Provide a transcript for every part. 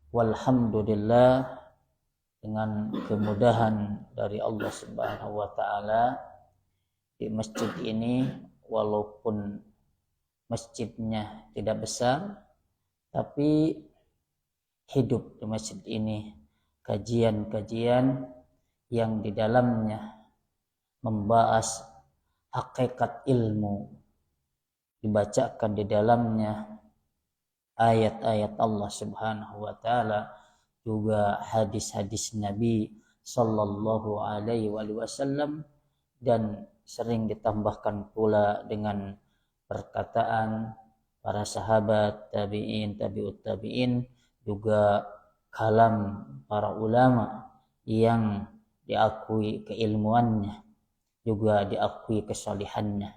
Walhamdulillah, dengan kemudahan dari Allah Subhanahu wa taala, di masjid ini walaupun masjidnya tidak besar, tapi hidup di masjid ini kajian-kajian yang di dalamnya membahas hakikat ilmu, dibacakan di dalamnya ayat-ayat Allah Subhanahu wa taala, juga hadis-hadis Nabi sallallahu alaihi wasallam, dan sering ditambahkan pula dengan perkataan para sahabat, tabi'in, tabi'ut tabi'in, juga kalam para ulama yang diakui keilmuannya, juga diakui kesalihannya.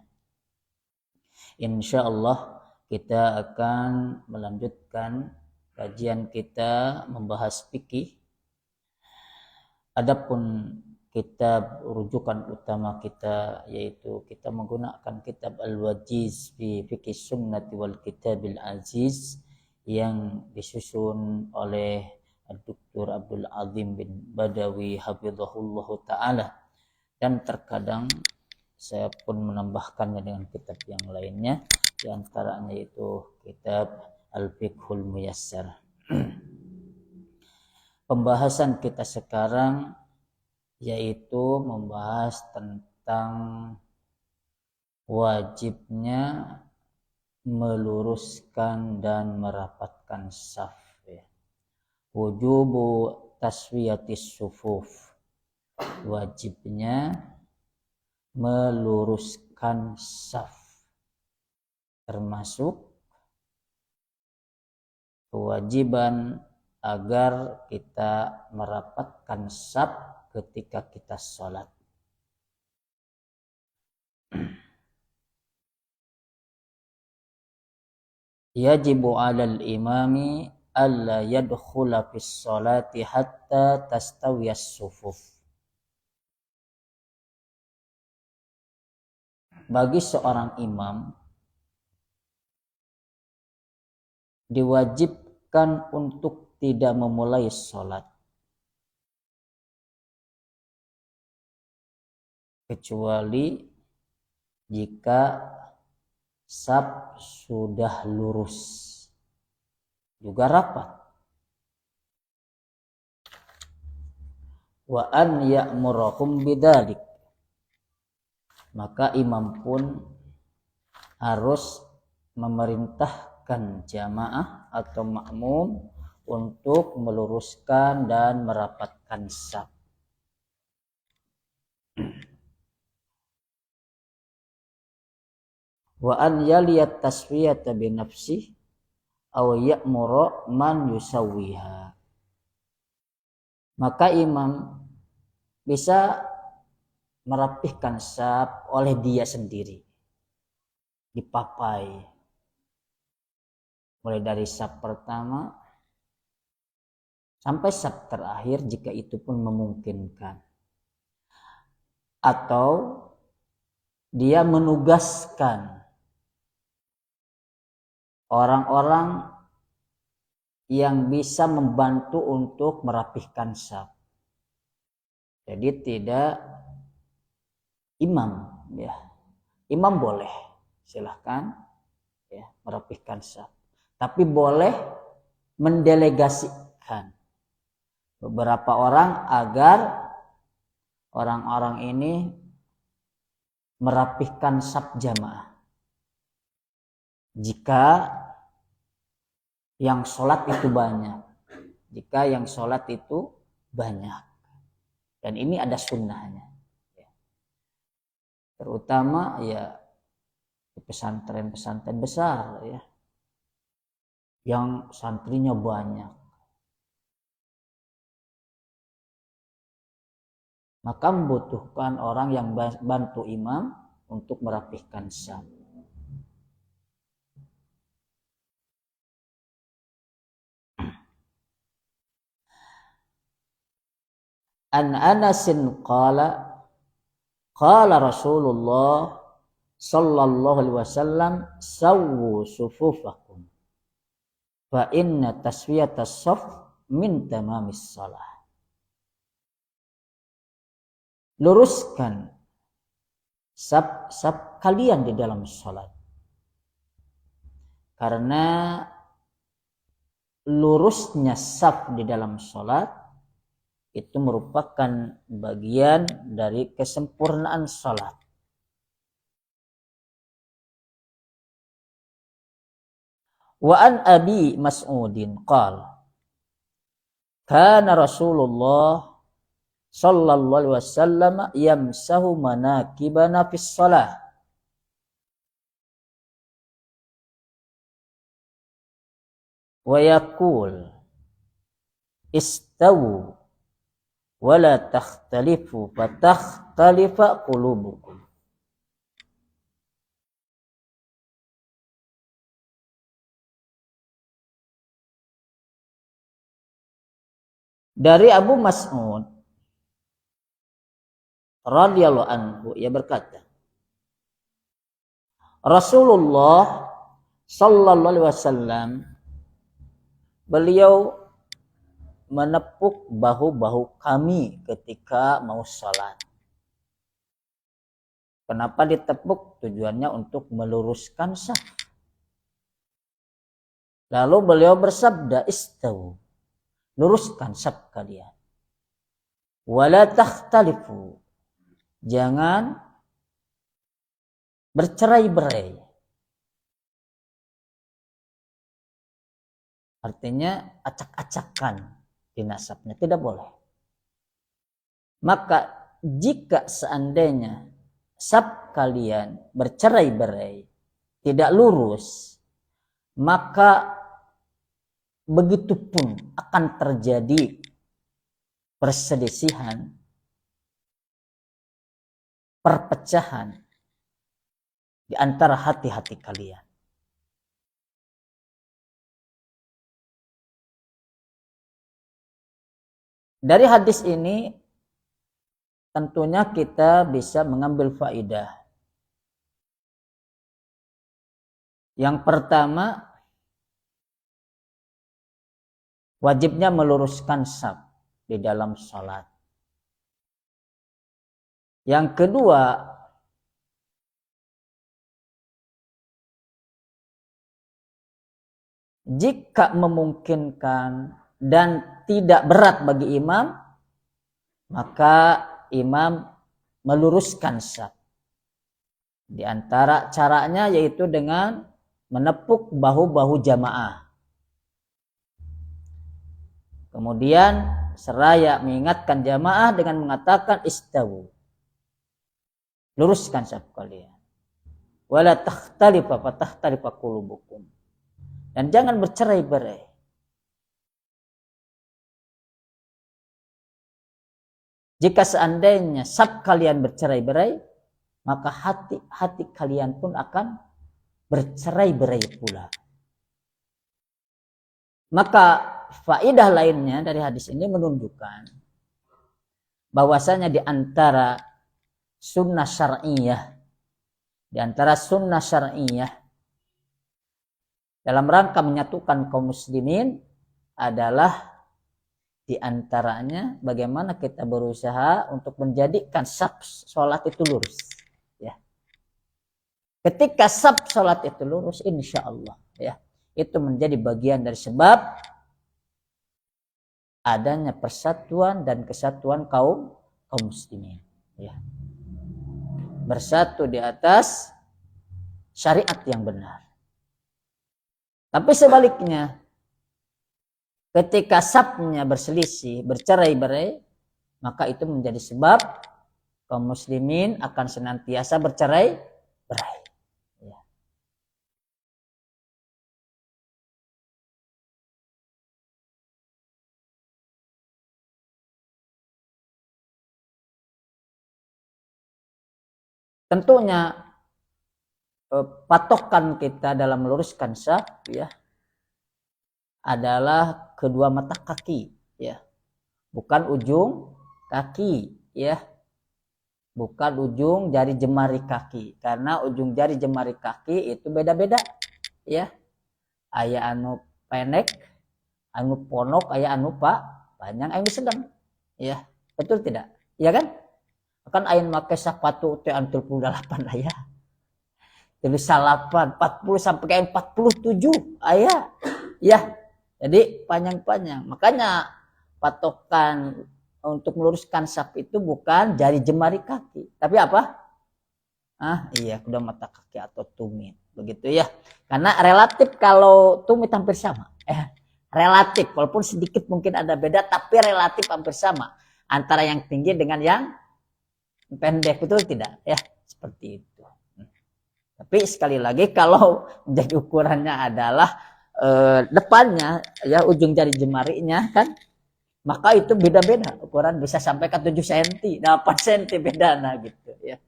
Insyaallah kita akan melanjutkan kajian kita membahas fikih. Adapun kitab rujukan utama kita yaitu kita menggunakan kitab Al-Wajiz fi Fiqh Sunnati wal Kitabil Aziz yang disusun oleh Dr. Abdul Azim bin Badawi hafizahullah taala, dan terkadang saya pun menambahkannya dengan kitab yang lainnya, di antaranya yaitu kitab Al-Fiqhul Muyassar. Pembahasan kita sekarang yaitu membahas tentang wajibnya meluruskan dan merapatkan saf, ya. Wujubu taswiyatis sufuf, wajibnya meluruskan saf, termasuk kewajiban agar kita merapatkan saf ketika kita sholat. Yajibu 'alal imami alla yadkhula fis sholati hatta tastawiyas sufuf. Bagi seorang imam diwajibkan untuk tidak memulai sholat kecuali jika saf sudah lurus juga rapat. Wa an ya'murahum bidzalik, maka imam pun harus memerintahkan jamaah atau makmum untuk meluruskan dan merapatkan saf. Wa an yaliyat taswiyata bi nafsihi aw ya'muru man yusawwiha, maka imam bisa merapihkan saf oleh dia sendiri, dipapai mulai dari saf pertama sampai saf terakhir jika itu pun memungkinkan, atau dia menugaskan orang-orang yang bisa membantu untuk merapihkan saf. Jadi tidak imam, ya. Imam boleh silahkan ya merapihkan saf, tapi boleh mendelegasikan beberapa orang agar orang-orang ini merapihkan saf jamaah. Jika yang sholat itu banyak, dan ini ada sunnahnya, terutama ya di pesantren-pesantren besar, ya, yang santrinya banyak, maka membutuhkan orang yang bantu imam untuk merapihkan saf. An Anasin qala Rasulullah sallallahu alaihi wasallam sawwu sufufakum fa inna taswiyatas saf min tamamis shalah. Luruskan saf kalian di dalam salat. Karena lurusnya saf di dalam salat itu merupakan bagian dari kesempurnaan salat. Wa an Abi Mas'udin qala kana Rasulullah sallallahu alaihi wasallam yamsahu manakibana fis shalah wa yaqul istawu wa la takhtalifu fatakhtalifa qulubukum. Dari Abu Mas'ud radhiyallahu anhu, ia berkata, Rasulullah sallallahu alaihi wasallam, beliau menepuk bahu-bahu kami ketika mau salat. Kenapa ditepuk? Tujuannya untuk meluruskan saf. Lalu beliau bersabda, istawu, luruskan saf kalian. Wala takhtalifu, jangan bercerai-berai. Artinya acak-acakan di nasabnya, tidak boleh. Maka jika seandainya saf kalian bercerai-berai, tidak lurus, maka begitu pun akan terjadi perselisihan, perpecahan di antara hati-hati kalian. Dari hadis ini tentunya kita bisa mengambil faidah. Yang pertama, wajibnya meluruskan saf di dalam salat. Yang kedua, jika memungkinkan dan tidak berat bagi imam, maka imam meluruskan saf. Di antara caranya yaitu dengan menepuk bahu-bahu jamaah. Kemudian seraya mengingatkan jamaah dengan mengatakan istawu, luruskan saf kalian. Wala takhtalifa fatakhtalifa qulubukum, dan jangan bercerai-berai. Jika seandainya saf kalian bercerai-berai, maka hati kalian pun akan bercerai-berai pula. Maka faidah lainnya dari hadis ini menunjukkan bahwasanya di antara sunnah syar'iyah, dalam rangka menyatukan kaum muslimin adalah di antaranya bagaimana kita berusaha untuk menjadikan saf salat itu lurus. Ya. Ketika saf salat itu lurus, insya Allah, ya, itu menjadi bagian dari sebab adanya persatuan dan kesatuan kaum muslimin. Ya. Bersatu di atas syariat yang benar. Tapi sebaliknya, ketika safnya berselisih, bercerai-berai, maka itu menjadi sebab kaum muslimin akan senantiasa bercerai-berai. Ya. Tentunya patokan kita dalam meluruskan saf, ya, adalah kedua mata kaki, ya, bukan ujung kaki, ya, bukan ujung jari jemari kaki, karena ujung jari jemari kaki itu beda-beda, ya, aya anu pendek, anu ponok aya anu panjang anu sedang. Ya, betul tidak? Ya kan? Kan ayeuna make sapatu teh 38 aya. Jadi salapan 40 sampai ke 47 aya. Ya. Jadi panjang-panjang. Makanya patokan untuk meluruskan sap itu bukan jari jemari kaki, tapi apa? Iya, kedua mata kaki atau tumit. Begitu ya. Karena relatif kalau tumit hampir sama. Relatif, walaupun sedikit mungkin ada beda, tapi relatif hampir sama. Antara yang tinggi dengan yang pendek, betul tidak? Ya, seperti itu. Tapi sekali lagi kalau menjadi ukurannya adalah depannya, ya ujung jari jemarinya kan, maka itu beda-beda ukuran, bisa sampai ke 7 cm, 8 cm beda nah gitu ya.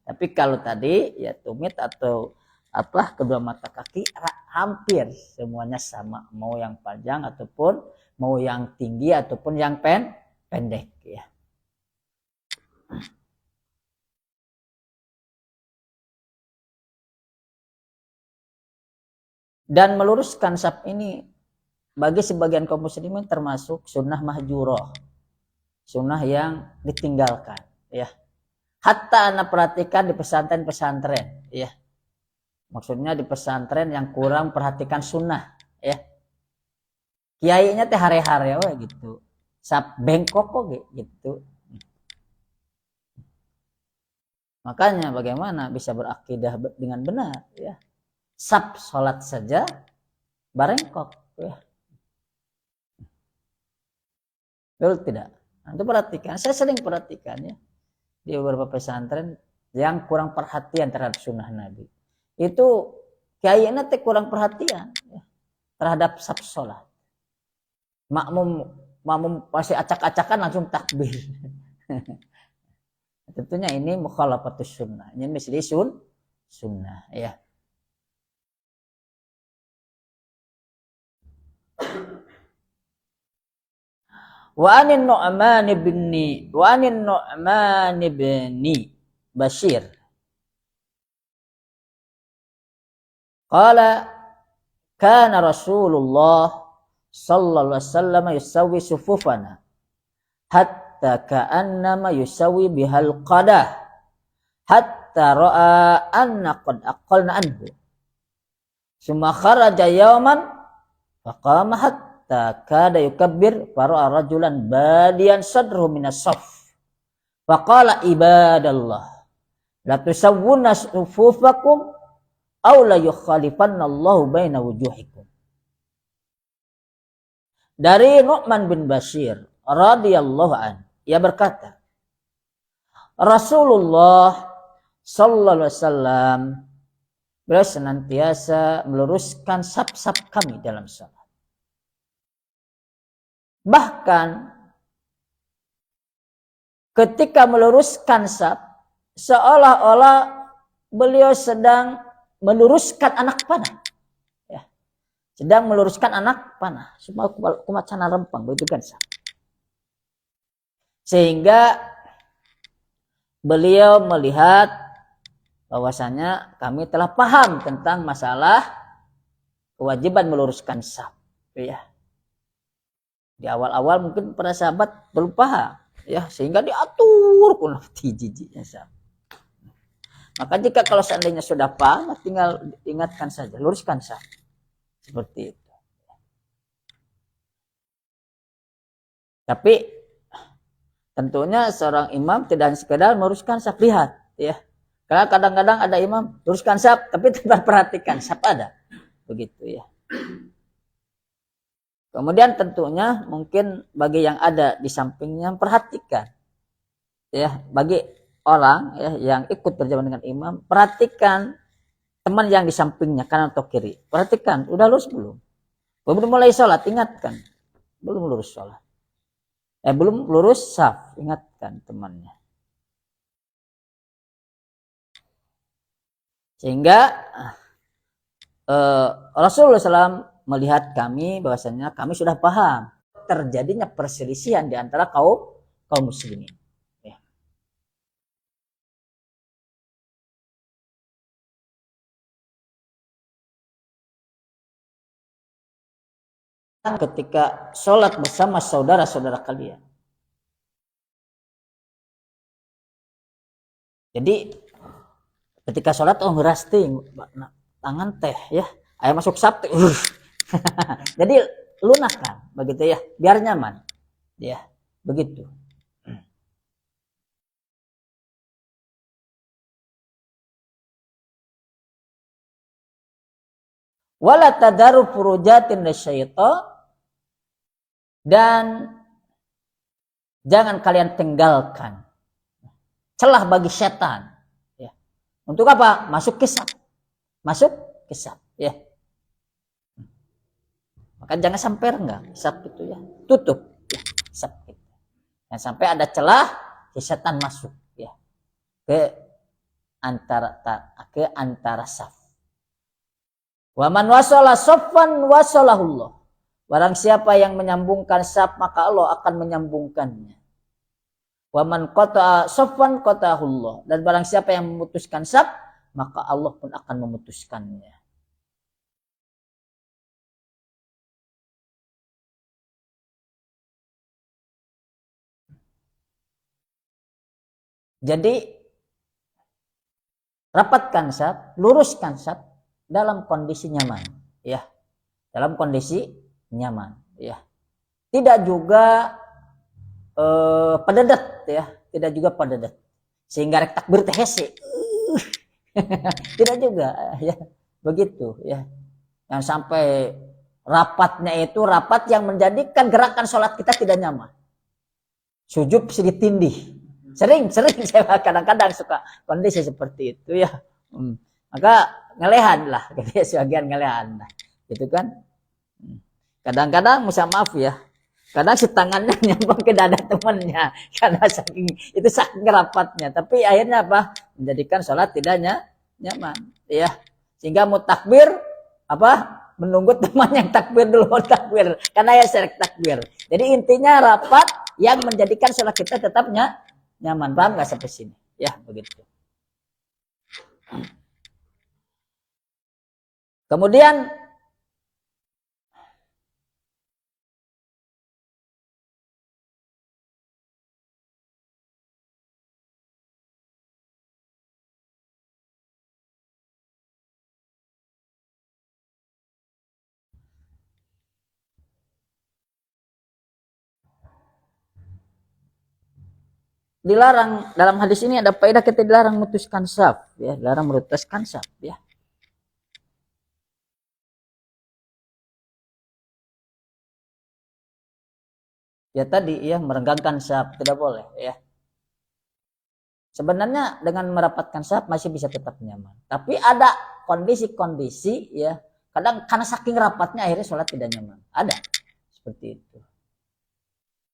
Tapi kalau tadi ya tumit atau apa kedua mata kaki hampir semuanya sama, mau yang panjang ataupun mau yang tinggi ataupun yang pendek ya. Dan meluruskan saf ini bagi sebagian kaum muslimin termasuk sunnah mahjurah, sunnah yang ditinggalkan ya. Hatta anak perhatikan di pesantren-pesantren ya. Maksudnya di pesantren yang kurang perhatikan sunnah ya. Kiainya teh hare-hare gitu. Sap bengkok kok gitu. Makanya bagaimana bisa berakidah dengan benar ya. Sap sholat saja barengkok ya. Betul tidak? Nanti perhatikan, saya sering perhatikan ya. Di beberapa pesantren yang kurang perhatian terhadap sunnah Nabi. Itu kiainya teh kurang perhatian ya, terhadap sab sholat. Makmum masih acak-acakan langsung takbir. Tentunya ini mukhalafatus sunnah. Ini mesti sunnah ya. Wa anin Nu'man ibni Bashir qala kana Rasulullah sallallahu alaihi wasallam yusawwi sufufana hatta ka'annama yusawwi bihal qadah hatta ra'a anna qad aqalna anhu summa kharaja yawman faqama hatta kada yukabbir fara'a rajulan badiyan sadruhu minas saf faqala ibadallah la tusawwunna sufufakum aw la yukhalifannallahu baina wujuhikum. Dari Nu'man bin Bashir radhiyallahu an, ia berkata, Rasulullah sallallahu alaihi wasallam beliau senantiasa meluruskan saf-saf kami dalam salat. Bahkan ketika meluruskan saf, seolah-olah beliau sedang meluruskan anak panah. Sedang meluruskan anak panah. Semua kumacana rempang, begitu kan? Sehingga beliau melihat bahwasanya kami telah paham tentang masalah kewajiban meluruskan saf. Ya. Di awal-awal mungkin para sahabat belum paham, ya, sehingga diatur pun jijinya saf. Maka jika kalau seandainya sudah paham, tinggal ingatkan saja, luruskan saf. Seperti itu. Tapi tentunya seorang imam tidak sekedar meluruskan saf, lihat ya. Karena kadang-kadang ada imam luruskan saf tapi tidak perhatikan saf ada. Begitu ya. Kemudian tentunya mungkin bagi yang ada di sampingnya perhatikan. Ya, bagi orang ya yang ikut berjamaah dengan imam, perhatikan teman yang di sampingnya kanan atau kiri. Perhatikan, udah lurus belum? Belum mulai sholat, ingatkan. Belum lurus sholat. Belum lurus saf, ingatkan temannya. Sehingga Rasulullah SAW melihat kami bahwasanya kami sudah paham terjadinya perselisihan di antara kaum muslimin. Ya. ketika sholat bersama saudara-saudara kalian. Jadi ketika sholat ngerasting tangan teh ya, ayo masuk sabtu. Jadi lunakan begitu ya, biar nyaman. Ya, begitu. Wala tadaru furujatin lisyaitan, dan jangan kalian tinggalkan celah bagi setan. Ya. Untuk apa? Masuk kisah. Masuk kisah. Ya. Maka jangan sampai enggak hisab itu ya. Tutup ya, hisab itu. Jangan sampai ada celah setan masuk ya ke antara saf. Wa man wasala saffan wasalahullah. Barang siapa yang menyambungkan saf, maka Allah akan menyambungkannya. Wa man qata'a saffan qata'ahullah. Dan barang siapa yang memutuskan saf, maka Allah pun akan memutuskannya. Jadi rapatkan saf, luruskan saf dalam kondisi nyaman, ya. Dalam kondisi nyaman, ya. Tidak juga padedet, ya. Tidak juga padedet. Sehingga rek takbir teh hese. Tidak juga, ya. Begitu, ya. Yang sampai rapatnya itu rapat yang menjadikan gerakan sholat kita tidak nyaman. Sujud sedikit tindih. Sering saya kadang-kadang suka kondisi seperti itu ya. Maka ngelehan lah, sebagian ngelehan lah, gitu kan. Kadang-kadang minta maaf ya, kadang si tangannya nyambung ke dada temannya karena itu saking rapatnya, tapi akhirnya apa? Menjadikan sholat tidak nyaman, ya. Sehingga mau takbir apa? Menunggu teman yang takbir dulu takbir, karena ya sering takbir. Jadi intinya rapat yang menjadikan sholat kita tetap nyaman. Paham nggak sampai sini? Ya begitu. Kemudian dilarang dalam hadis ini ada faedah kita dilarang memutuskan saf, ya, dilarang memutuskan saf, ya. Ya tadi ya merenggangkan saf tidak boleh ya. Sebenarnya dengan merapatkan saf masih bisa tetap nyaman. Tapi ada kondisi-kondisi ya, kadang karena saking rapatnya akhirnya sholat tidak nyaman. Ada seperti itu.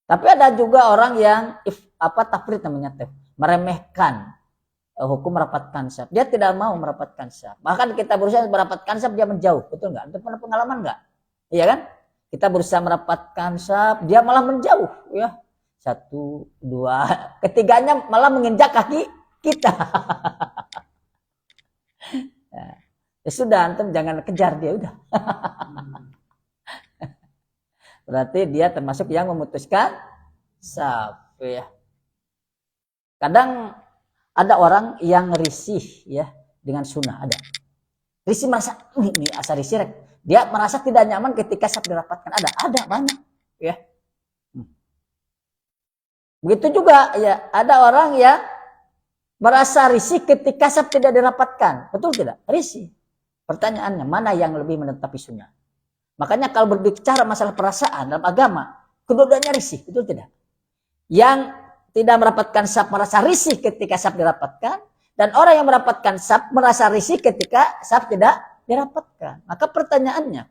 Tapi ada juga orang yang tafrid namanya meremehkan hukum merapatkan saf. Dia tidak mau merapatkan saf. Bahkan kita berusaha merapatkan saf dia menjauh, betul nggak? Itu pernah pengalaman nggak? Iya kan? Kita berusaha merapatkan saf, dia malah menjauh, ya. 1, 2, ketiganya malah menginjak kaki kita. Ya sudah, antum jangan kejar dia udah. Berarti dia termasuk yang memutuskan saf, ya. Kadang ada orang yang risih ya dengan sunnah, ada. Risih merasa ini asal risih rek. Dia merasa tidak nyaman ketika saf dirapatkan. Ada banyak, ya. Begitu juga ya, ada orang yang merasa risih ketika saf tidak dirapatkan. Betul tidak? Risih. Pertanyaannya, mana yang lebih menetapi sunnah? Makanya kalau berbicara masalah perasaan dalam agama, kedua-duanya risih, betul tidak? Yang tidak merapatkan saf merasa risih ketika saf dirapatkan, dan orang yang merapatkan saf merasa risih ketika saf tidak dirapatkan. Maka pertanyaannya,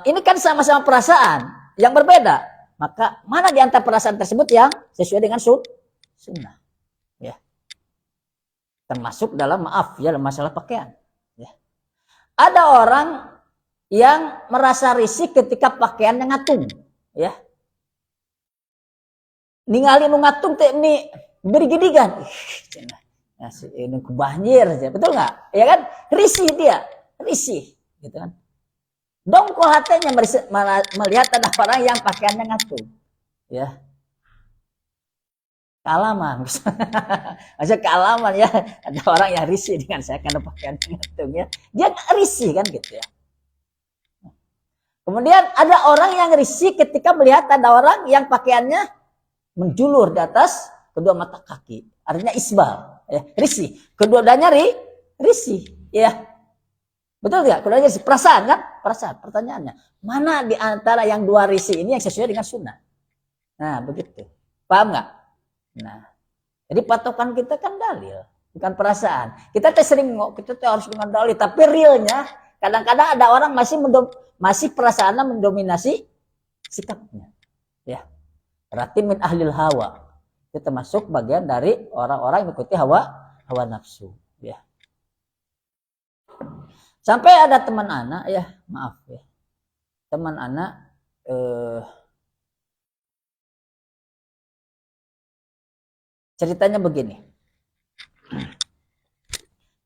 ini kan sama-sama perasaan yang berbeda. Maka mana di antara perasaan tersebut yang sesuai dengan sunnah? Ya. Termasuk dalam dalam masalah pakaian. Ya. Ada orang yang merasa risih ketika pakaiannya ngatung. Ya. Ningali nu ngatung teh ini berigidigan. Ini kebanjir, betul nggak? Ya kan, risih dia, risih, gitu kan? Dongkol hatinya melihat ada orang yang pakaiannya ngatung. Ya. Kealaman. Maksudnya kealaman ya. Ada orang yang risih dengan saya karena pakaiannya ngatung ya. Dia risih kan gitu ya. Kemudian ada orang yang risih ketika melihat ada orang yang pakaiannya menjulur di atas kedua mata kaki. Artinya isbal. Ya. Risih. Kedua-duanya risih. Ya. Betul tidak? Kedua-duanya risih. Perasaan kan? Perasaan. Pertanyaannya. Mana di antara yang dua risih ini yang sesuai dengan sunnah? Nah begitu. Paham nggak? Nah. Jadi patokan kita kan dalil. Bukan perasaan. Kita sering kita harus dengan dalil. Tapi realnya kadang-kadang ada orang masih perasaannya mendominasi sikapnya. Ya. Berarti min ahlil hawa. Itu termasuk bagian dari orang-orang yang mengikuti hawa nafsu. Ya. Sampai ada teman anak ya, maaf ya. Teman anak ceritanya begini.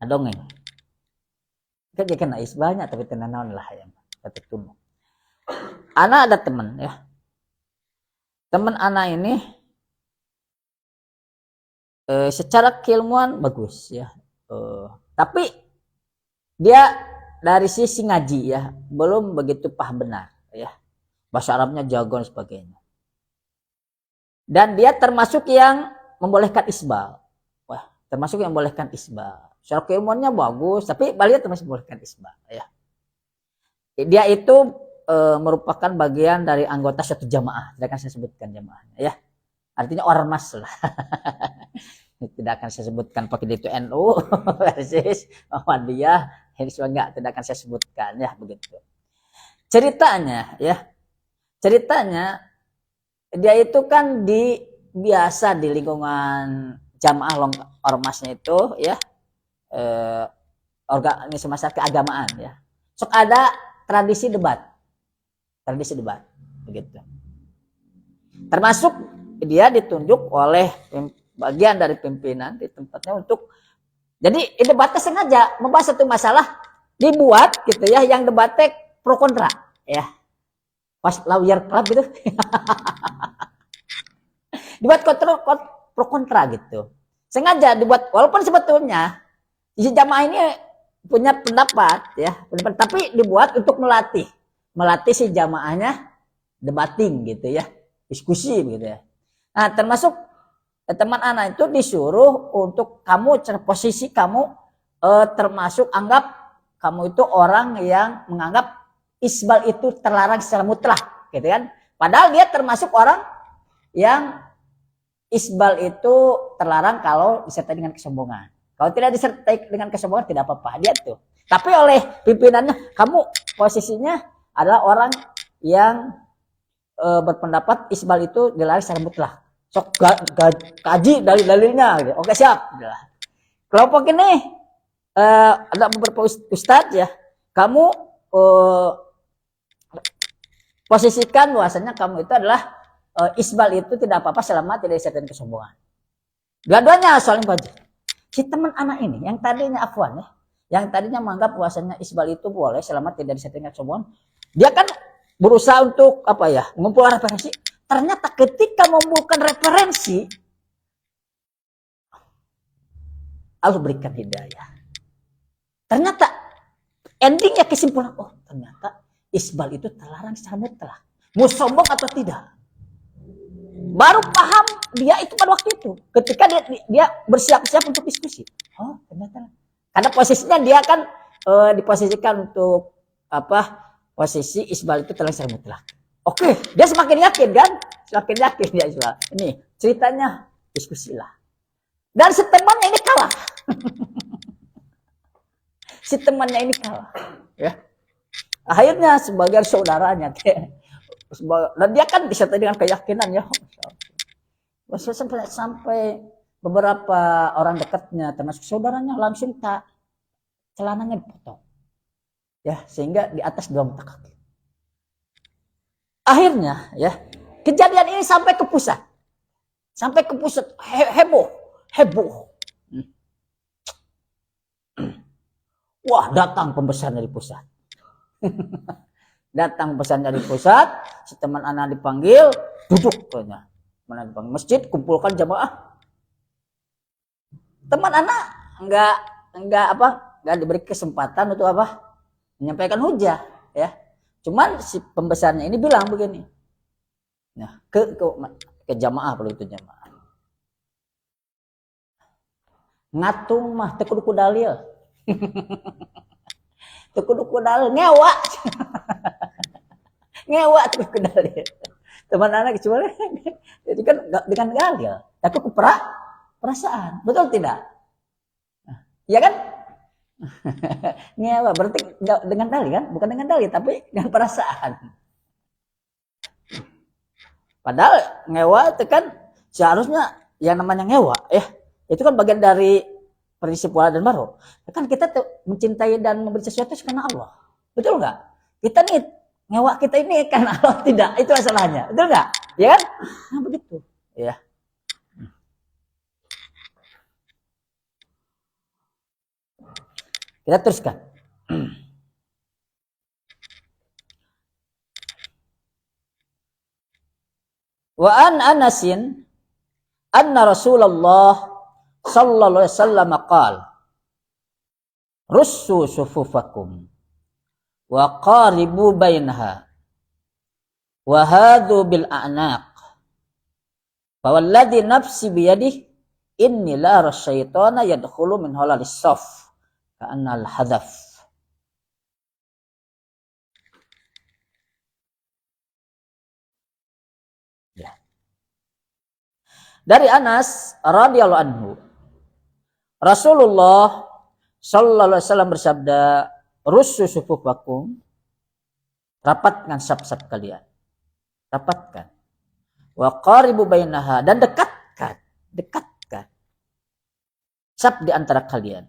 Dongeng. Kan dia kena banyak tapi tenan lah yang kata tuh. Anak ada teman ya. Teman anak ini secara keilmuan bagus ya. Tapi dia dari sisi ngaji ya belum begitu paham benar ya. Bahasa Arabnya jago dan sebagainya. Dan dia termasuk yang membolehkan isbal. Wah, termasuk yang membolehkan isbal. Secara keilmuannya bagus, tapi dia termasuk membolehkan isbal ya. Dia itu merupakan bagian dari anggota suatu jamaah. Tidak akan saya sebutkan jamaahnya ya. Artinya ormas lah. Tidak akan saya sebutkan pakai itu NU, persis, Muhammadiyah, tidak akan saya sebutkan ya begitu. Ceritanya dia itu kan biasa di lingkungan jamaah ormasnya itu ya organisasi masyarakat keagamaan ya. Sok ada tradisi debat begitu. Termasuk dia ditunjuk oleh bagian dari pimpinan di tempatnya untuk jadi debatnya sengaja membahas satu masalah dibuat gitu ya yang debatnya pro kontra ya. Pas lawyer club gitu. Dibuat pro kontra gitu. Sengaja dibuat walaupun sebetulnya isi jamaah ini punya pendapat ya, tapi dibuat untuk melatih si jamaahnya debating gitu ya, diskusi gitu ya. Nah, termasuk teman anak itu disuruh untuk kamu posisi kamu termasuk anggap kamu itu orang yang menganggap isbal itu terlarang secara mutlak gitu kan. Padahal dia termasuk orang yang isbal itu terlarang kalau disertai dengan kesombongan. Kalau tidak disertai dengan kesombongan tidak apa-apa dia tuh. Tapi oleh pimpinannya kamu posisinya adalah orang yang berpendapat isbal itu dilarang secara mutlak. Sok kaji dalil-dalilnya gitu. Oke siap. Kelompok ini ada beberapa ustadz ya. Kamu posisikan bahwasanya kamu itu adalah isbal itu tidak apa-apa selama tidak disertai kesombongan. Dua-duanya saling wajib. Si teman anak ini yang tadinya afwan ya, yang tadinya menganggap bahwasanya isbal itu boleh selama tidak disertai kesombongan, dia kan berusaha untuk apa ya, mengumpulkan referensi. Ternyata ketika mengumpulkan referensi, Allah berikan hidayah. Ternyata endingnya kesimpulan, oh ternyata isbal itu terlarang secara mutlak. Mau sombong atau tidak? Baru paham dia itu pada waktu itu. Ketika dia bersiap-siap untuk diskusi. Oh ternyata. Karena posisinya dia kan diposisikan untuk apa? Posisi isbal itu terlarang secara mutlak. Oke, dia semakin yakin kan? Semakin yakin dia isbal. Ini ceritanya diskusi lah. Dan si temannya ini kalah. Si temannya ini kalah. Ya. Akhirnya sebagai saudaranya. Dan dia kan disertai dengan keyakinan ya. Sampai beberapa orang dekatnya termasuk saudaranya langsung celananya dipotong. Ya, sehingga di atas dua mata kaki. Akhirnya ya, kejadian ini sampai ke pusat. Sampai ke pusat heboh. Wah, datang pembesar dari pusat. Datang pesan dari pusat, si teman anak dipanggil, duduk katanya. Mana dipanggil masjid, kumpulkan jamaah. Teman anak enggak diberi kesempatan untuk apa? Menyampaikan hujah, ya. Cuman si pembesarnya ini bilang begini. Nah, ke jamaah perlu itu jamaah. Ngatung mah teu kudu dalil. Teu kudu dalil, ngewa. Ngewa teu kudu dalil. Teman anak cuma itu kan dengan dalil, tapi perasaan. Betul tidak? Iya kan? Ngewa berarti dengan dalil kan? Bukan dengan dalil tapi dengan perasaan. Padahal ngewa itu kan seharusnya yang namanya ngewa ya. Itu kan bagian dari prinsip wala dan baro. Kan kita mencintai dan memberi sesuatu karena Allah. Betul nggak? Kita nih ngewa kita ini karena Allah tidak. Itu masalahnya. Betul nggak? Ya kan? Nah, begitu. Ya. Kita teruskan. Wa an Anasin anna Rasulullah sallallahu alaihi wasallam qala russu sufufakum wa qaribu bainaha wa hadu bil a'naq fa walladhi nafsi biyadihi inni la rasyaitana yadkhulu min halalis saf ka'anna al hadaf. Ya. Dari Anas radhiyallahu anhu, Rasulullah sallallahu alaihi wasallam bersabda, "Russu sufufakum." Rapatkan saf-saf kalian. Rapatkan. Wa qaribu bainaha, dan dekatkan saf di antara kalian.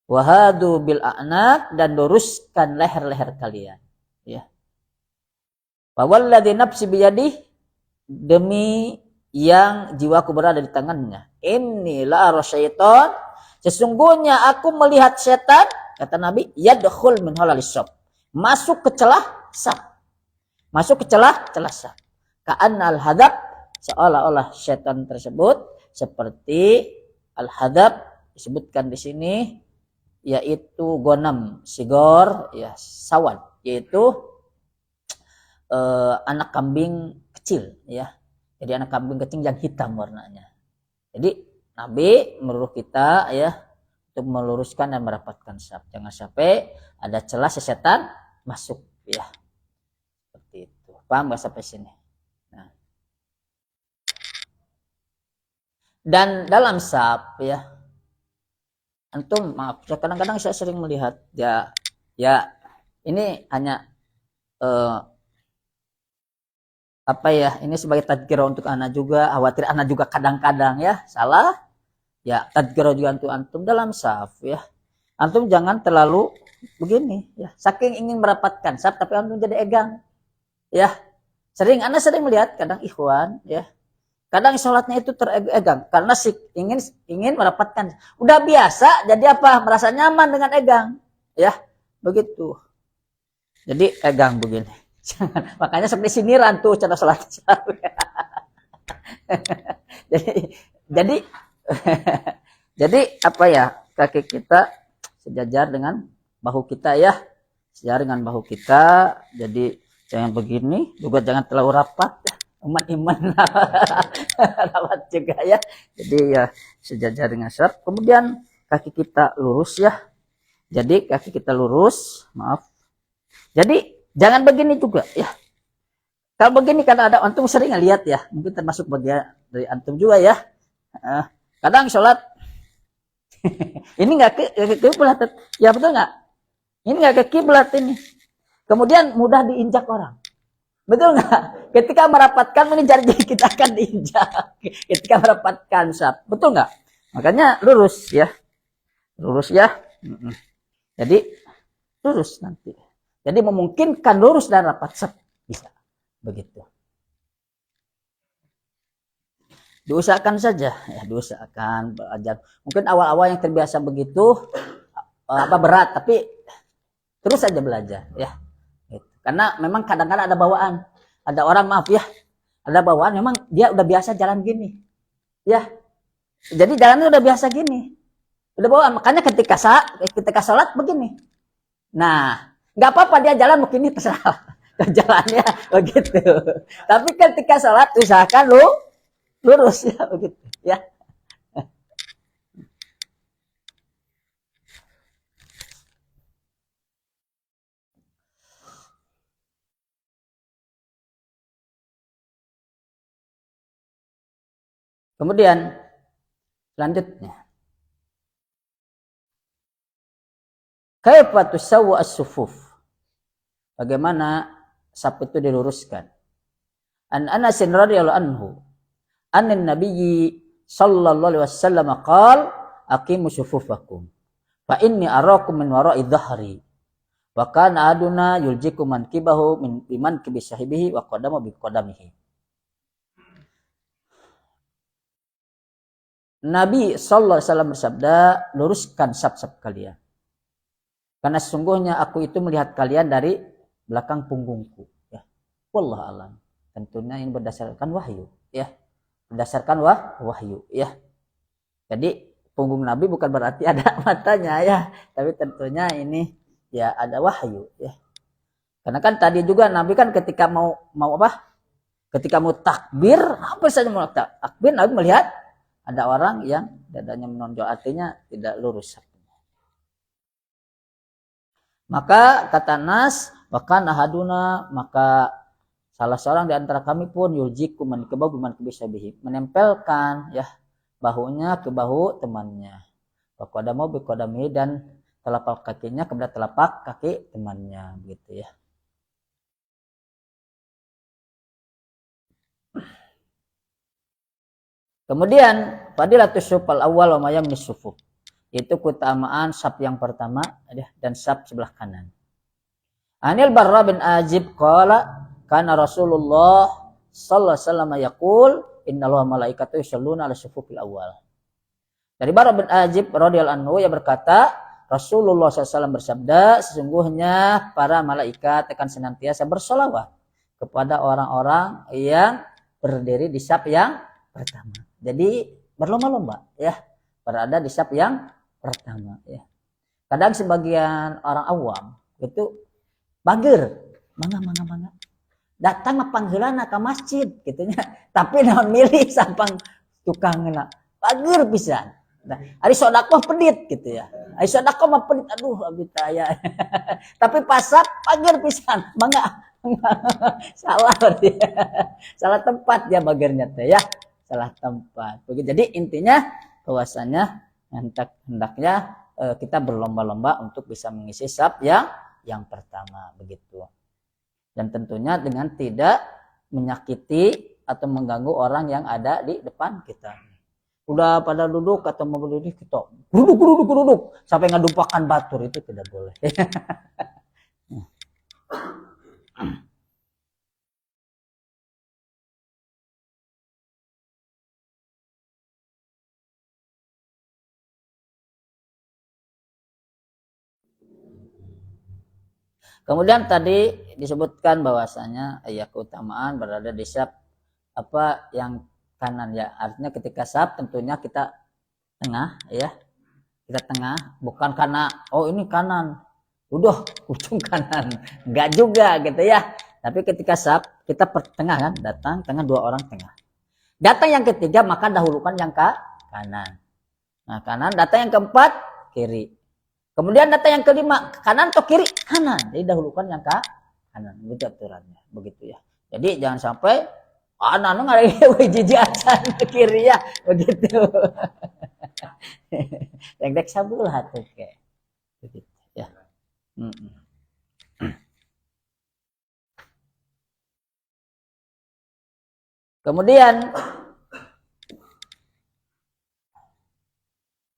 Wa hadu bil a'naq, dan luruskan leher-leher kalian. Ya. Fa walladzi nafsi biyadihi, demi yang jiwaku berada di tangannya. Inilah syaitan, sesungguhnya aku melihat setan, kata Nabi, yadkhul min halalis saf, masuk ke celah saf. Masuk ke celah saf. Ka'anna al-hadab, seolah-olah setan tersebut seperti al-hadab disebutkan di sini, yaitu gonam sigor, ya sawan, yaitu anak kambing kecil, ya. Jadi anak kambing kecil yang hitam warnanya. Jadi Nabi menyuruh kita ya untuk meluruskan dan merapatkan saf. Jangan sampai ada celah setan masuk ya. Seperti itu. Paham enggak sampai sini? Nah. Dan dalam saf ya, antum maaf, kadang-kadang saya sering melihat ya ini hanya ini sebagai tadzkirah untuk anak juga, khawatir anak juga kadang-kadang ya salah ya, tadzkirah juga untuk antum dalam saf ya. Antum jangan terlalu begini ya, saking ingin merapatkan saf tapi antum jadi egang ya. Anak sering melihat kadang ikhwan ya, kadang sholatnya itu teregang karena ingin merapatkan, udah biasa jadi merasa nyaman dengan egang ya, begitu, jadi egang begini. Jangan, makanya seperti siniran tuh cara sholat. jadi kaki kita sejajar dengan bahu kita ya, sejajar dengan bahu kita. Jadi jangan begini, juga jangan terlalu rapat. Iman rapat juga ya. Jadi ya sejajar dengan saf. Kemudian kaki kita lurus ya. Jadi kaki kita lurus, maaf. Jadi jangan begini juga ya. Kalau begini kan ada antum sering lihat ya, mungkin termasuk bagian dari antum juga ya. Kadang sholat ini nggak ke kiblat, ya betul nggak? Ini nggak ke kiblat ini. Kemudian mudah diinjak orang, betul nggak? Ketika merapatkan ini jari kita akan diinjak. Ketika merapatkan saf, betul nggak? Makanya lurus ya. Jadi lurus nanti. Jadi memungkinkan lurus dan rapat saf bisa begitu. Diusahakan saja ya, diusahakan belajar. Mungkin awal-awal yang terbiasa begitu berat, tapi terus saja belajar ya. Gitu. Karena memang kadang-kadang ada bawaan. Ada orang maaf ya, ada bawaan memang dia udah biasa jalan gini. Ya. Jadi jalannya udah biasa gini. Udah bawaan, makanya ketika salat begini. Nah, nggak apa-apa dia jalan begini terserah. Jalannya begitu. Tapi ketika salat usahakan lu lurus ya begitu ya. Kemudian selanjutnya, kaifa tusawwa as-sufuf? Bagaimana saf itu diluruskan? An Anas radhiyallahu anhu, anna nabiyyi sallallahu alaihi wasallam qala aqimu sufufakum fa inni arakum min wara'i dhahri wa kana aduna yuljiku mankibahu min mankibi sahibihi wa qadamu bi qadamihi. Nabi sallallahu alaihi wasallam bersabda, luruskan saf-saf kalian. Karena sesungguhnya aku itu melihat kalian dari belakang punggungku. Ya. Wallahu a'lam. Tentunya ini berdasarkan wahyu. Ya. Berdasarkan wahyu. Ya. Jadi punggung Nabi bukan berarti ada matanya ya. Tapi tentunya ini ya ada wahyu. Ya. Karena kan tadi juga Nabi kan ketika mau apa? Ketika mau takbir, apa saja mau takbir, Nabi melihat ada orang yang dadanya menonjol, artinya tidak lurus. Maka kata Nas, bahkan ahaduna, maka salah seorang di antara kami pun yuljiku mankibahu bimankibihi, menempelkan ya bahunya ke bahu temannya. Wa qadamu bi qadamihi, dan telapak kakinya kepada telapak kaki temannya gitu ya. Kemudian fadilatus sufal awal wa mayam nisufuf, yaitu keutamaan saf yang pertama dan saf sebelah kanan. Anil Barra bin Azib qala kana Rasulullah sallallahu alaihi wasallam yaqul innallaha malaikatahu yusholluna 'ala sufufil awal. Dari Barra bin Azib radhiyallahu anhu yang berkata, Rasulullah SAW bersabda, sesungguhnya para malaikat akan senantiasa bersolawat kepada orang-orang yang berdiri di saf yang pertama. Jadi berlomba-lomba ya berada di saf yang pertama ya. Kadang sebagian orang awam itu bager, mangga datang mah panggilan ke masjid gitunya, tapi naon milih sampang tukangna bager pisan. Nah, ari sedekah pedit gitu ya. Ari sedekah mah pedit, aduh abdi taya. Tapi pas saf bager pisan, mangga. Salah berarti. Salah tempat ya bagernya teh ya. Salah tempat. Begitu. Jadi intinya bahwasanya hendaknya kita berlomba-lomba untuk bisa mengisi saf yang pertama begitu. Dan tentunya dengan tidak menyakiti atau mengganggu orang yang ada di depan kita. Udah pada duduk atau mau berdiri kita duduk sampai ngadumpakan batur, itu tidak boleh. Kemudian tadi disebutkan bahwasanya ya keutamaan berada di saf apa yang kanan ya, artinya ketika saf tentunya kita tengah ya, kita tengah, bukan karena oh ini kanan udah ujung kanan, enggak juga gitu ya. Tapi ketika saf kita pertengah kan, datang tengah, dua orang tengah, datang yang ketiga maka dahulukan yang ke kanan. Nah kanan, datang yang keempat kiri. Kemudian data yang kelima, kanan atau kiri? Kanan. Jadi dahulukan yang ke kanan. Begitu aturannya. Begitu ya. Jadi jangan sampai kanan nggak ada jijiasan ke kiri ya. Begitu. Dek sabulah tuh kayak. Begitu ya. Kemudian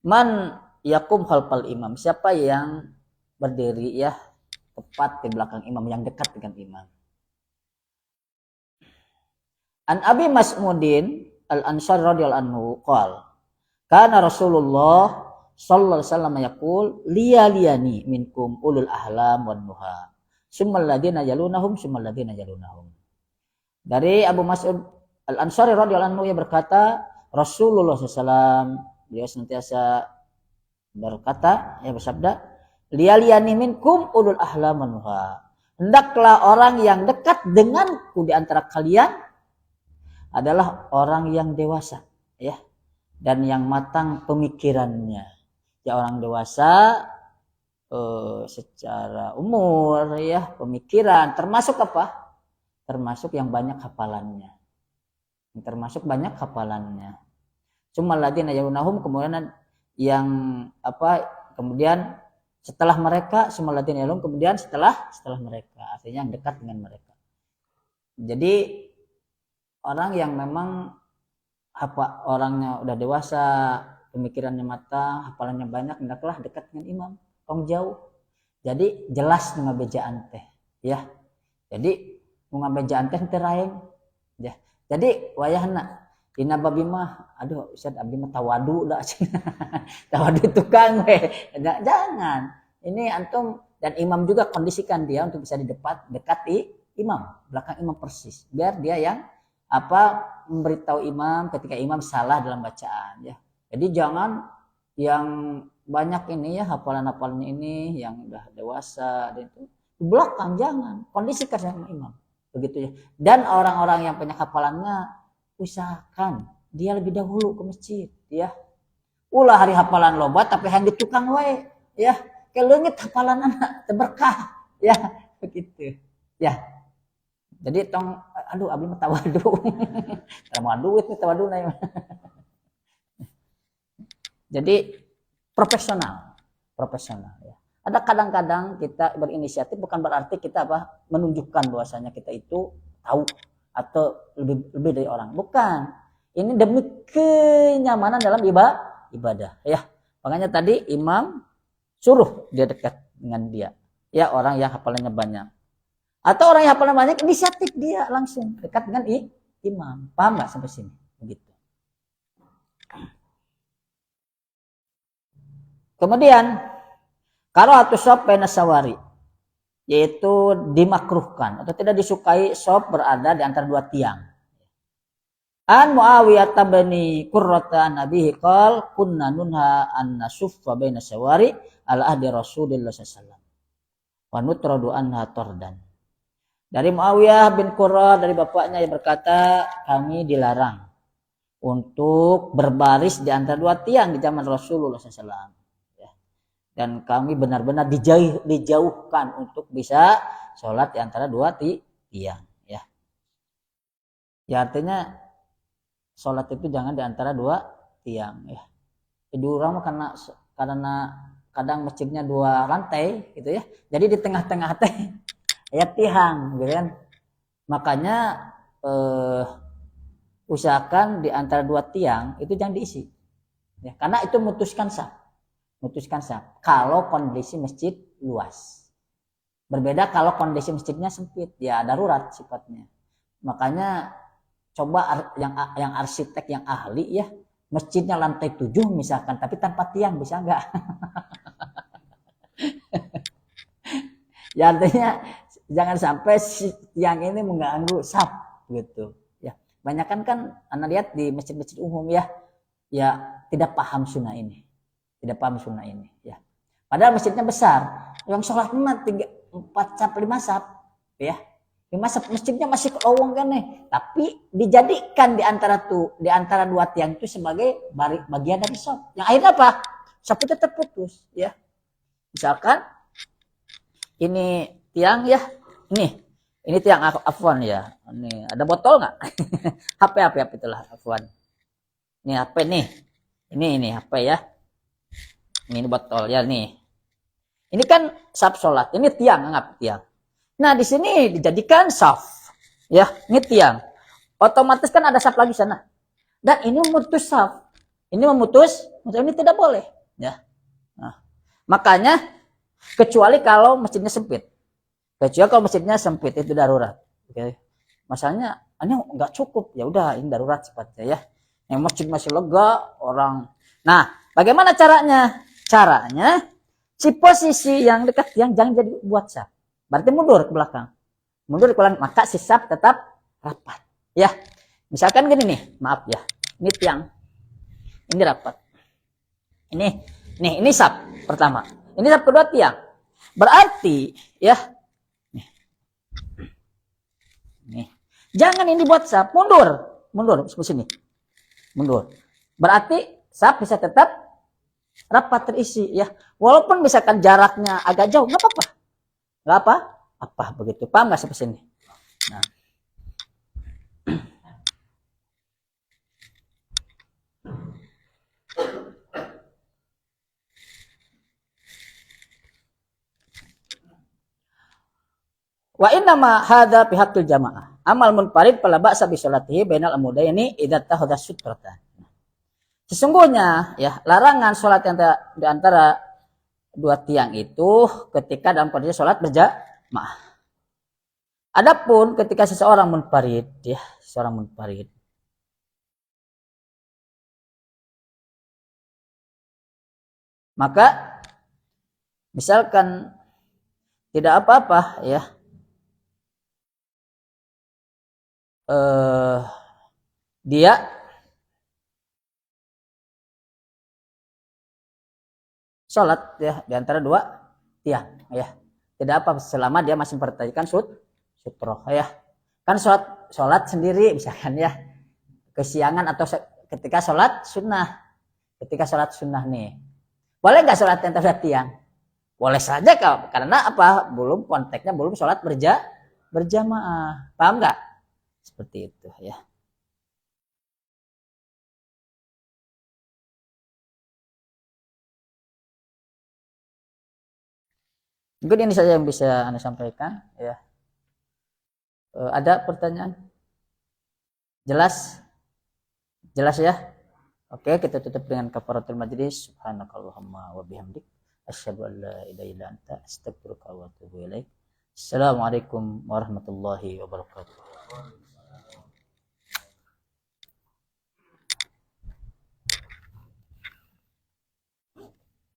man yakum khalfal imam, siapa yang berdiri ya tepat di belakang imam, yang dekat dengan imam. An Abi Mas'udin Al-Ansari radhiyallahu anhu qala kana Rasulullah sallallahu alaihi wasallam yaqul liyani minkum ulul ahlam wan nuha summal ladzina yalunahum, summal ladzina yalunahum. Dari Abu Mas'ud Al-Ansari radhiyallahu anhu, ia berkata, Rasulullah SAW beliau senantiasa berkata, ya bersabda, liyaliyani minkum ulul ahlaman nuha. Hendaklah orang yang dekat denganku di antara kalian adalah orang yang dewasa, ya, dan yang matang pemikirannya. Ya, orang dewasa secara umur, ya, pemikiran, termasuk apa? Termasuk yang banyak hafalannya. Termasuk banyak hafalannya. Summal ladzina yalunahum, kemudian yang apa? Kemudian setelah mereka, summal ladzina yalunahum, kemudian setelah mereka, artinya yang dekat dengan mereka. Jadi orang yang memang orangnya udah dewasa, pemikirannya matang, hafalannya banyak, hendaklah dekat dengan imam, tong jauh. Jadi jelas ngabejaan teh, ya. Jadi ngabejaan teh teu raeng, ya. Jadi wayahna dina babi mah, aduh Ustaz abdi mah tawadu da. Tawadu tukang we. Jangan. Ini antum dan imam juga kondisikan dia untuk bisa dekati imam, belakang imam persis. Biar dia yang memberitahu imam ketika imam salah dalam bacaan, ya. Jadi jangan yang banyak ini, ya, hafalan-hafalannya ini yang udah dewasa dan itu di belakang, jangan. Kondisikan sama imam. Begitu, ya. Dan orang-orang yang punya hafalannya usahakan dia lebih dahulu ke masjid, ya. Ulah hari hafalan loba tapi yang ditukang wae, ya. Keleungit hafalan anak berkah, ya, begitu. Ya. Jadi tong aduh abdi mah tawadu. Mau duit nih tawadu na. Jadi profesional, ya. Ada kadang-kadang kita berinisiatif bukan berarti kita menunjukkan bahwasanya kita itu tahu atau lebih dari orang. Bukan. Ini demi kenyamanan dalam ibadah, ya. Makanya tadi imam suruh dia dekat dengan dia. Ya, orang yang hafalannya banyak. Atau orang yang hafalannya banyak, inisiatif dia langsung dekat dengan imam. Paham enggak sampai sini? Begitu. Kemudian kalau atusop baina sawari, yaitu dimakruhkan atau tidak disukai sop berada di antara dua tiang. An Muawiyah bin Qurrata nabihi qol kunna nunha an nasuffa baina sawari ala ahdi Rasulillah sallallahu alaihi wasallam wa nutradu anha tardan. Dari Muawiyah bin Qurrah, dari bapaknya, yang berkata, kami dilarang untuk berbaris di antara dua tiang di zaman Rasulullah SAW. Dan kami benar-benar dijauhkan untuk bisa sholat di antara dua tiang. Ya. Ya, artinya sholat itu jangan di antara dua tiang. Ya. Jadi orang karena kadang masjidnya dua lantai, gitu ya. Jadi di tengah-tengah teh ya tiang, gitu kan. Makanya usahakan di antara dua tiang itu jangan diisi, ya, karena itu memutuskan saf. Kalau kondisi masjid luas, berbeda kalau kondisi masjidnya sempit, ya darurat sifatnya. Makanya coba yang arsitek yang ahli, ya, masjidnya lantai 7 misalkan, tapi tanpa tiang, bisa enggak? Ya, artinya jangan sampai tiang ini mengganggu saf, gitu, ya. Banyakan kan anak lihat di masjid-masjid umum, ya tidak paham sunnah ini, ya. Padahal masjidnya besar, yang sholat 4 saf 5 saf, ya, 5 saf, masjidnya masih lowong kan nih, tapi dijadikan di antara dua tiang itu sebagai bagian dari saf. Yang akhirnya apa? Saf itu terputus, ya. Misalkan ini tiang, ya, ini tiang afwan, ya. Ini ada botol nggak? HP itulah afwan. Ini HP nih. Ini HP, ya. Ini botol, ya, nih. Ini kan saf sholat. Ini tiang, anggap tiang. Nah, di sini dijadikan saf, ya. Ini tiang. Otomatis kan ada saf lagi sana. Dan ini memutus saf. Ini tidak boleh, ya. Nah, makanya kecuali kalau masjidnya sempit. Itu darurat. Oke. Masalahnya ini enggak cukup, ya udah ini darurat sifatnya, ya. Yang masjid masih lega orang. Nah, bagaimana caranya? Caranya si posisi yang dekat tiang jangan jadi buat saf. berarti mundur ke belakang. Mundur ke belakang, maka si saf tetap rapat. Ya, misalkan gini nih, maaf ya, ini tiang, ini rapat. Ini saf pertama. Ini saf kedua tiang. Berarti ya, nih, jangan ini buat saf, mundur ke sini, mundur. Berarti saf bisa tetap rapat terisi ya, walaupun misalkan jaraknya agak jauh, nggak apa-apa, nggak apa begitu. Paham nggak sampai sini? Nah. Wa inna ma hadza fi haqqil jamaah. Amal munfarid fala ba'sa bi sholatihi bainal amudaini idza tahadha sutratan. Sesungguhnya ya, larangan salat yang di antara dua tiang itu ketika dalam kondisi salat berjamaah. Adapun ketika seseorang munfarid ya, seseorang munfarid, maka misalkan tidak apa-apa ya, dia sholat ya di antara dua tiang ya, tidak apa selama dia masih memperhatikan sutroh ya. Kan sholat sendiri misalkan ya, kesiangan atau ketika sholat sunnah nih, boleh nggak sholat yang antara tiang? Boleh saja karena apa? Belum konteksnya belum sholat berjamaah. Paham nggak? Seperti itu ya. Mungkin ini saja yang bisa Anda sampaikan ya. Ada pertanyaan? Jelas? Jelas ya? Oke, kita tutup dengan kafaratul majlis. Subhanakallahumma wa bihamdik asyhadu an la ilaha illa anta astaghfiruka wa atubu ilaik. Assalamualaikum warahmatullahi wabarakatuh.